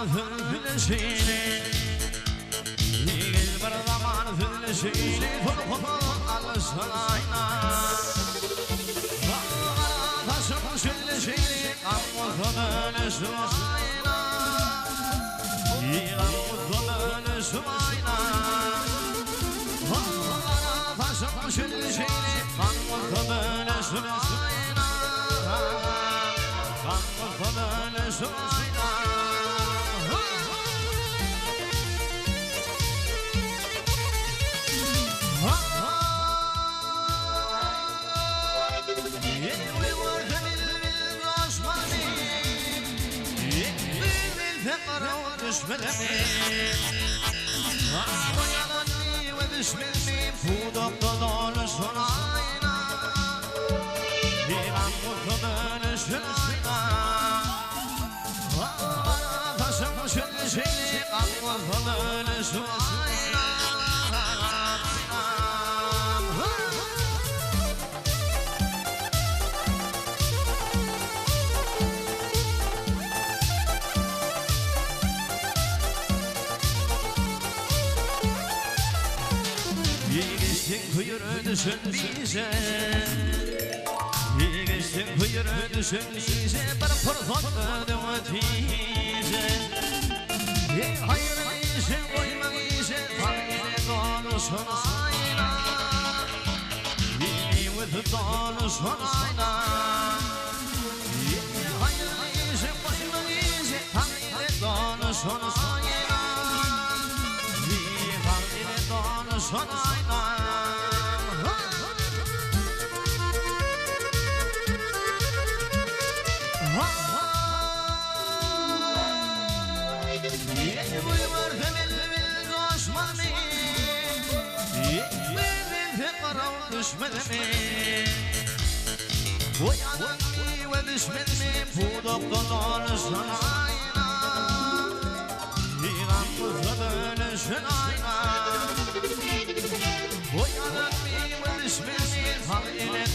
fülüşüyle Yigil bir zaman fülüşüyle Turkumu alışınayna Taşım fülüşüyle Kanmutlu fülüşüyle Yigan mutlu fülüşüyle Taşım fülüşüyle Kanmutlu fülüşüyle Kanmutlu fülüşüyle düşmenimi Uyananni ve düşmenimi Fudokta doluşun ayna Divan mutlu dönüşün ayna Taşım şöyle şeyli Kanmutlu dönüşün ayna Kuyruğu düşün bize İyi geçtin kuyruğu düşün bize Bir pırfak ödümetize Hayır iyisi koymak iyisi Tanrı'yla konuşun ayna İyi with konuşun ayna Hayır iyisi koymak iyisi Tanrı'yla konuşun ayna İyi Tanrı'yla konuşun ayna düşmenimi Uyananni ve düşmenimi Fudokta doluşun ayna Divan mutlu dönüşün ayna Uyananni ve düşmenimi Tanrı'yla